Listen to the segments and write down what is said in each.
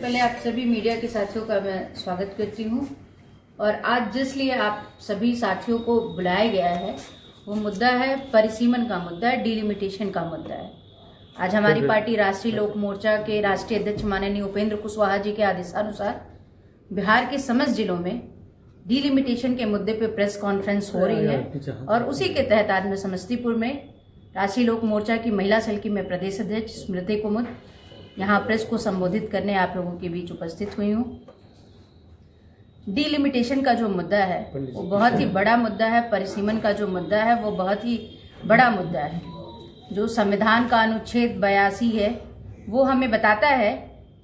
पहले आप सभी मीडिया के साथियों का मैं स्वागत करती हूं और आज जिस लिए आप सभी साथियों को बुलाया गया है वो मुद्दा है परिसीमन का मुद्दा है, डिलिमिटेशन का मुद्दा है। आज हमारी पार्टी राष्ट्रीय लोक मोर्चा के राष्ट्रीय अध्यक्ष माननीय उपेंद्र कुशवाहा जी के आदेशानुसार बिहार के समस्त जिलों में डिलिमिटेशन के मुद्दे पे प्रेस कॉन्फ्रेंस हो रही है और उसी के तहत आज मैं समस्तीपुर में राष्ट्रीय लोक मोर्चा की महिला सेल की मैं प्रदेश अध्यक्ष स्मृति कुमुद यहाँ प्रेस को संबोधित करने आप लोगों के बीच उपस्थित हुई हूँ। डिलिमिटेशन का जो मुद्दा है वो बहुत ही बड़ा मुद्दा है, परिसीमन का जो मुद्दा है वो बहुत ही बड़ा मुद्दा है। जो संविधान का अनुच्छेद 82 है वो हमें बताता है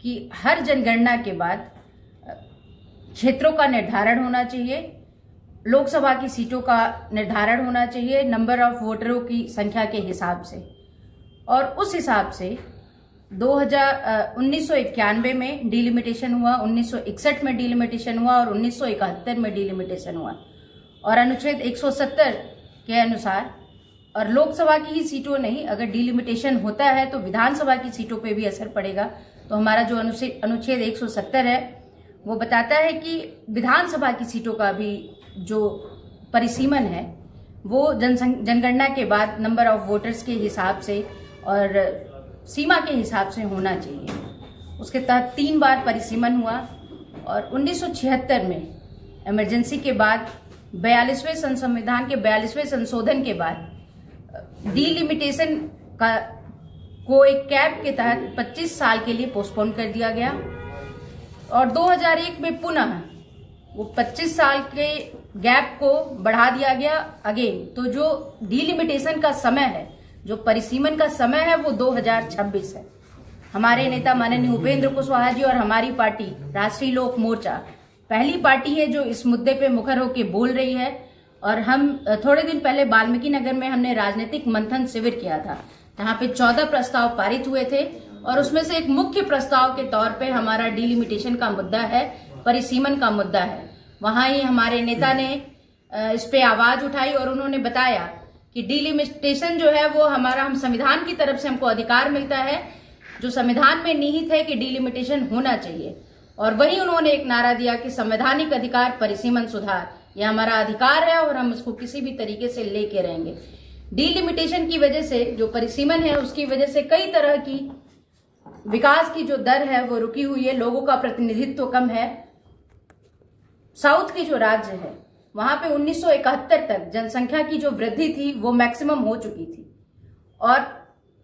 कि हर जनगणना के बाद क्षेत्रों का निर्धारण होना चाहिए, लोकसभा की सीटों का निर्धारण होना चाहिए नंबर ऑफ वोटरों की संख्या के हिसाब से। और उस हिसाब से 1991 में डिलिमिटेशन हुआ, 1961 में डिलिमिटेशन हुआ और 1971 में डिलिमिटेशन हुआ। और अनुच्छेद 170 के अनुसार और लोकसभा की ही सीटों नहीं, अगर डिलिमिटेशन होता है तो विधानसभा की सीटों पे भी असर पड़ेगा। तो हमारा जो अनुच्छेद 170 है वो बताता है कि विधानसभा की सीटों का भी जो परिसीमन है वो जनगणना के बाद नंबर ऑफ वोटर्स के हिसाब से और सीमा के हिसाब से होना चाहिए। उसके तहत 3 बार परिसीमन हुआ और 1976 में इमरजेंसी के बाद 42वें संविधान के 42वें संशोधन के बाद डिलिमिटेशन को एक कैप के तहत 25 साल के लिए पोस्टपोन कर दिया गया और 2001 में पुनः वो 25 साल के गैप को बढ़ा दिया गया अगेन। तो जो डिलिमिटेशन का समय है, जो परिसीमन का समय है वो 2026 है। हमारे नेता माननीय उपेंद्र कुशवाहा जी और हमारी पार्टी राष्ट्रीय लोक मोर्चा पहली पार्टी है जो इस मुद्दे पे मुखर होकर बोल रही है। और हम थोड़े दिन पहले वाल्मीकि नगर में हमने राजनीतिक मंथन शिविर किया था जहाँ पे 14 प्रस्ताव पारित हुए थे और उसमें से एक मुख्य प्रस्ताव के तौर पे हमारा डिलिमिटेशन का मुद्दा है, परिसीमन का मुद्दा है। वहां ही हमारे नेता ने इस पे आवाज उठाई और उन्होंने बताया कि डिलिमिटेशन जो है वो हम संविधान की तरफ से हमको अधिकार मिलता है, जो संविधान में निहित है कि डिलिमिटेशन होना चाहिए। और वही उन्होंने एक नारा दिया कि संवैधानिक अधिकार परिसीमन सुधार, यह हमारा अधिकार है और हम इसको किसी भी तरीके से लेके रहेंगे। डिलिमिटेशन की वजह से जो परिसीमन है उसकी वजह से कई तरह की विकास की जो दर है वो रुकी हुई है, लोगों का प्रतिनिधित्व कम है। साउथ के जो राज्य है वहां पे 1971 तक जनसंख्या की जो वृद्धि थी वो मैक्सिमम हो चुकी थी और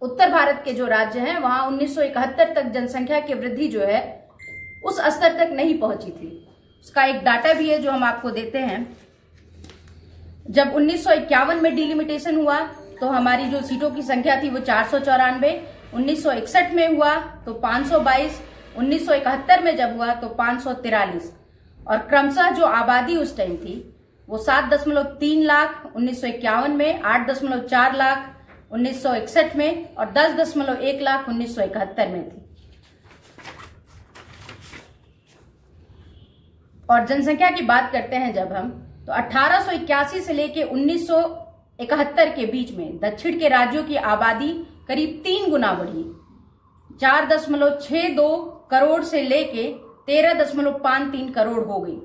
उत्तर भारत के जो राज्य हैं वहां 1971 तक जनसंख्या की वृद्धि जो है उस स्तर तक नहीं पहुंची थी। उसका एक डाटा भी है जो हम आपको देते हैं। जब 1951 में डिलिमिटेशन हुआ तो हमारी जो सीटों की संख्या थी वो 494, 1961 में हुआ तो 522, 1971 में जब हुआ तो 543 और क्रमशः जो आबादी उस टाइम थी वो 7.3 लाख 1951 में, 8.4 लाख 1961 में और 10.1 लाख 1971 में थी। और जनसंख्या की बात करते हैं जब हम तो 1881 से लेके 1971 के बीच में दक्षिण के राज्यों की आबादी करीब 3 गुना बढ़ी, 4.62 करोड़ से लेके 13.53 करोड़ हो गई।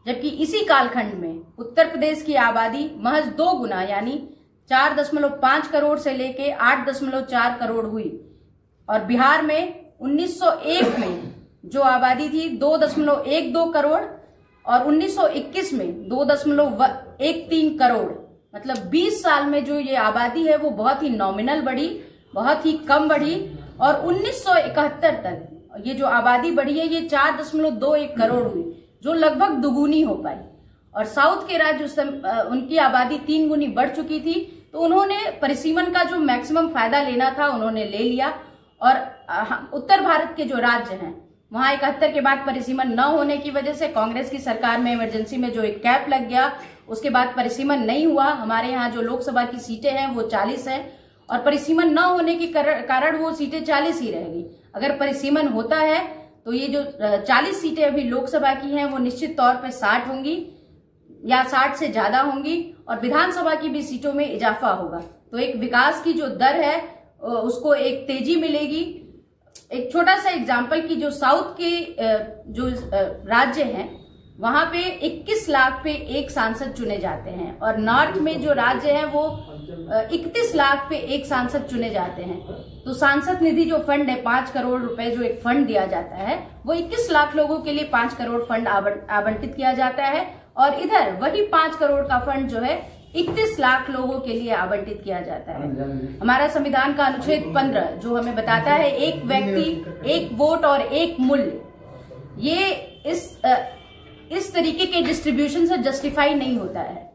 जबकि इसी कालखंड में उत्तर प्रदेश की आबादी महज 2 गुना यानी 4.5 करोड़ से लेके 8.4 करोड़ हुई। और बिहार में 1901 में जो आबादी थी 2.12 करोड़ और 1921 में 2.13 करोड़। मतलब 20 साल में जो ये आबादी है वो बहुत ही नॉमिनल बढ़ी, बहुत ही कम बढ़ी। और 1971 तक ये जो आबादी बढ़ी है ये 4.21 करोड़ हुई, जो लगभग दुगुनी हो पाई। और साउथ के राज्य उनकी आबादी 3 गुनी बढ़ चुकी थी तो उन्होंने परिसीमन का जो मैक्सिमम फायदा लेना था उन्होंने ले लिया। और उत्तर भारत के जो राज्य हैं वहां 71 के बाद परिसीमन न होने की वजह से कांग्रेस की सरकार में इमरजेंसी में जो एक कैप लग गया उसके बाद परिसीमन नहीं हुआ। हमारे यहाँ जो लोकसभा की सीटें हैं वो 40 है और परिसीमन न होने के कारण वो सीटें 40 ही रहेगी। अगर परिसीमन होता है तो ये जो 40 सीटें अभी लोकसभा की हैं वो निश्चित तौर पे 60 होंगी या 60 से ज्यादा होंगी और विधानसभा की भी सीटों में इजाफा होगा। तो एक विकास की जो दर है उसको एक तेजी मिलेगी। एक छोटा सा एग्जाम्पल की जो साउथ के जो राज्य हैं वहां पे 21 लाख पे एक सांसद चुने जाते हैं, और नॉर्थ में जो राज्य है वो 31 लाख पे एक सांसद चुने जाते हैं। तो सांसद निधि जो फंड है 5 करोड़ रुपए जो एक फंड दिया जाता है वो 21 लाख लोगों के लिए 5 करोड़ फंड आवंटित किया जाता है, और इधर वही 5 करोड़ का फंड जो है 31 लाख लोगों के लिए आवंटित किया जाता है। हमारा संविधान का अनुच्छेद 15 जो हमें बताता है एक व्यक्ति एक वोट और एक मूल्य, ये इस तरीके के डिस्ट्रीब्यूशन से जस्टिफाई नहीं होता है।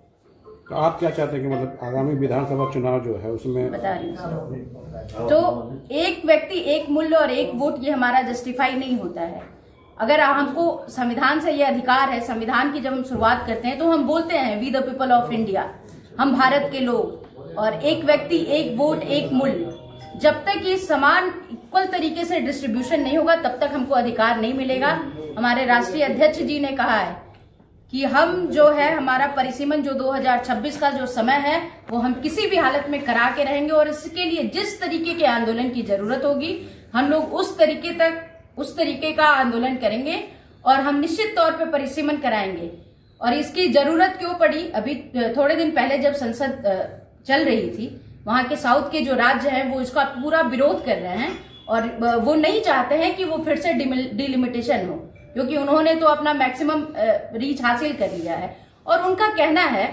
तो आप क्या चाहते हैं कि मतलब आगामी विधानसभा चुनाव जो है उसमें बता रही हूँ, तो एक व्यक्ति एक मूल्य और एक वोट ये हमारा जस्टिफाई नहीं होता है। अगर हमको संविधान से ये अधिकार है, संविधान की जब हम शुरुआत करते हैं तो हम बोलते हैं we the people of India, हम भारत के लोग, और एक व्यक्ति एक वोट एक मूल्य। जब तक ये समान इक्वल तरीके से डिस्ट्रीब्यूशन नहीं होगा तब तक हमको अधिकार नहीं मिलेगा। हमारे राष्ट्रीय अध्यक्ष जी ने कहा है कि हम जो है हमारा परिसीमन जो 2026 का जो समय है वो हम किसी भी हालत में करा के रहेंगे, और इसके लिए जिस तरीके के आंदोलन की जरूरत होगी हम लोग उस तरीके का आंदोलन करेंगे, और हम निश्चित तौर पे परिसीमन कराएंगे। और इसकी जरूरत क्यों पड़ी, अभी थोड़े दिन पहले जब संसद चल रही थी वहां के साउथ के जो राज्य हैं वो इसका पूरा विरोध कर रहे हैं, और वो नहीं चाहते हैं कि वो फिर से डिलिमिटेशन हो, क्योंकि उन्होंने तो अपना मैक्सिमम रीच हासिल कर लिया है। और उनका कहना है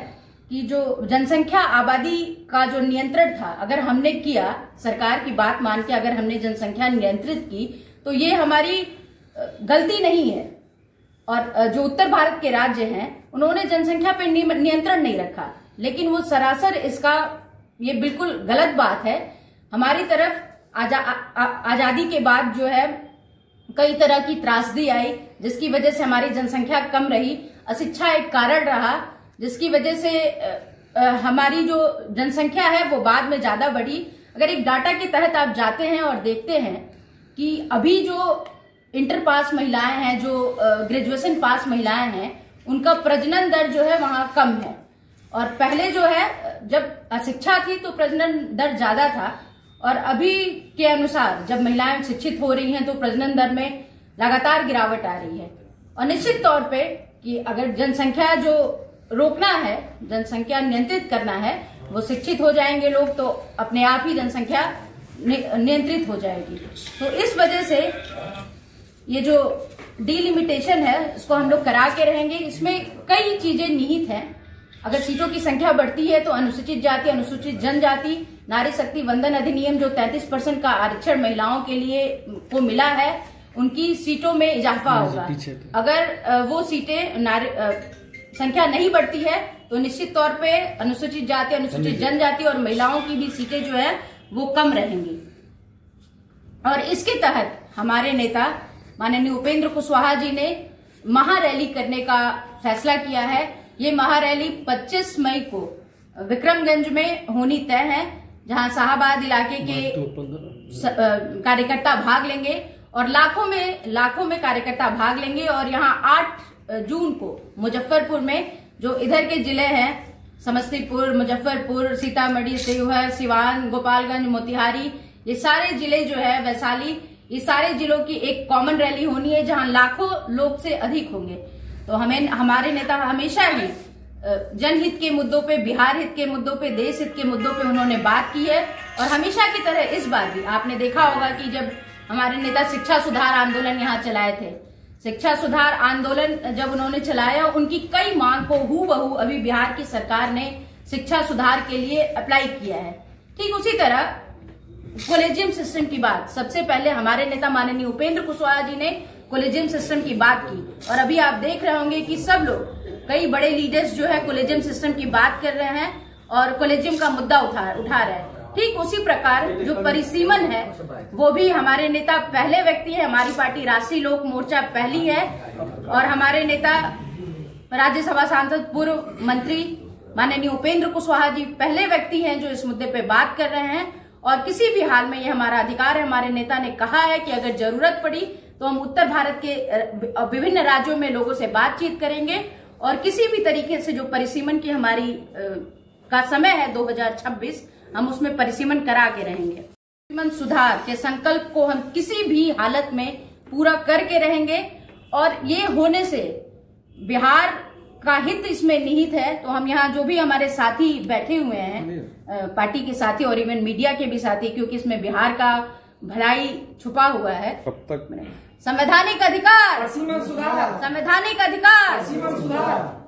कि जो जनसंख्या आबादी का जो नियंत्रण था, अगर हमने किया, सरकार की बात मान के अगर हमने जनसंख्या नियंत्रित की तो ये हमारी गलती नहीं है। और जो उत्तर भारत के राज्य हैं उन्होंने जनसंख्या पे नियंत्रण नहीं रखा, लेकिन वो सरासर इसका ये बिल्कुल गलत बात है। हमारी तरफ आजादी के बाद जो है कई तरह की त्रासदी आई जिसकी वजह से हमारी जनसंख्या कम रही, अशिक्षा एक कारण रहा जिसकी वजह से हमारी जो जनसंख्या है वो बाद में ज्यादा बढ़ी। अगर एक डाटा के तहत आप जाते हैं और देखते हैं कि अभी जो इंटर पास महिलाएं हैं, जो ग्रेजुएशन पास महिलाएं हैं, उनका प्रजनन दर जो है वहां कम है, और पहले जो है जब अशिक्षा थी तो प्रजनन दर ज्यादा था, और अभी के अनुसार जब महिलाएं शिक्षित हो रही हैं तो प्रजनन दर में लगातार गिरावट आ रही है। और निश्चित तौर पे कि अगर जनसंख्या जो रोकना है, जनसंख्या नियंत्रित करना है, वो शिक्षित हो जाएंगे लोग तो अपने आप ही जनसंख्या नियंत्रित हो जाएगी। तो इस वजह से ये जो डिलिमिटेशन है इसको हम लोग करा के रहेंगे। इसमें कई चीजें निहित हैं। अगर सीटों की संख्या बढ़ती है तो अनुसूचित जाति, अनुसूचित जनजाति, नारी शक्ति वंदन अधिनियम जो 33% का आरक्षण महिलाओं के लिए को मिला है, उनकी सीटों में इजाफा होगा। अगर वो सीटें संख्या नहीं बढ़ती है तो निश्चित तौर पे अनुसूचित जाति, अनुसूचित जनजाति और महिलाओं की भी सीटें जो है वो कम रहेंगी। और इसके तहत हमारे नेता माननीय उपेंद्र कुशवाहा जी ने महारैली करने का फैसला किया है। ये महारैली 25 मई को विक्रमगंज में होनी तय है, जहां शाहबाद इलाके के कार्यकर्ता भाग लेंगे, और लाखों में कार्यकर्ता भाग लेंगे। और यहाँ 8 जून को मुजफ्फरपुर में जो इधर के जिले हैं, समस्तीपुर, मुजफ्फरपुर, सीतामढ़ी, शिवहर, सिवान, गोपालगंज, मोतिहारी, ये सारे जिले जो है, वैशाली, ये सारे जिलों की एक कॉमन रैली होनी है जहां लाखों लोग से अधिक होंगे। तो हमारे नेता हमेशा ही जनहित के मुद्दों पे, बिहार हित के मुद्दों पे, देश हित के मुद्दों पे उन्होंने बात की है। और हमेशा की तरह इस बार भी आपने देखा होगा कि जब हमारे नेता शिक्षा सुधार आंदोलन यहाँ चलाए थे, शिक्षा सुधार आंदोलन जब उन्होंने चलाया, उनकी कई मांग को हूबहू अभी बिहार की सरकार ने शिक्षा सुधार के लिए अप्लाई किया है। ठीक उसी तरह कॉलेजियम सिस्टम की बात सबसे पहले हमारे नेता माननीय उपेंद्र कुशवाहा जी ने कॉलेजियम सिस्टम की बात की, और अभी आप देख रहे होंगे कि सब लोग, कई बड़े लीडर्स जो है कॉलेजियम सिस्टम की बात कर रहे हैं और कॉलेजियम का मुद्दा उठा रहे हैं। ठीक उसी प्रकार जो परिसीमन है वो भी हमारे नेता पहले व्यक्ति है, हमारी पार्टी राष्ट्रीय लोक मोर्चा पहली है, और हमारे नेता राज्यसभा सांसद पूर्व मंत्री माननीय उपेंद्र कुशवाहा जी पहले व्यक्ति हैं जो इस मुद्दे पे बात कर रहे हैं। और किसी भी हाल में ये हमारा अधिकार है। हमारे नेता ने कहा है कि अगर जरूरत पड़ी तो हम उत्तर भारत के विभिन्न राज्यों में लोगों से बातचीत करेंगे, और किसी भी तरीके से जो परिसीमन की हमारी का समय है 2026, हम उसमें परिसीमन करा के रहेंगे। सुधार के संकल्प को हम किसी भी हालत में पूरा करके रहेंगे और ये होने से बिहार का हित इसमें निहित है। तो हम यहाँ जो भी हमारे साथी बैठे हुए हैं, पार्टी के साथी और इवन मीडिया के भी साथी, क्योंकि इसमें बिहार का भलाई छुपा हुआ है। कब तक संवैधानिक अधिकार, संवैधानिक अधिकार।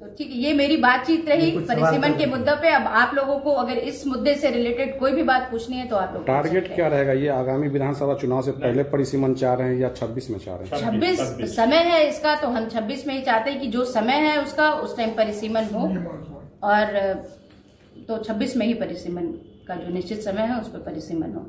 तो ठीक है, ये मेरी बातचीत रही परिसीमन के मुद्दे पे। अब आप लोगों को अगर इस मुद्दे से रिलेटेड कोई भी बात पूछनी है तो आप लोग टारगेट क्या रहेगा? ये आगामी विधानसभा चुनाव से पहले परिसीमन चाह रहे हैं या 26 में चाह रहे हैं? 26 समय है इसका, तो हम 26 में ही चाहते हैं कि जो समय है उसका उस टाइम परिसीमन हो, और तो 26 में ही परिसीमन का जो निश्चित समय है उस पर परिसीमन हो।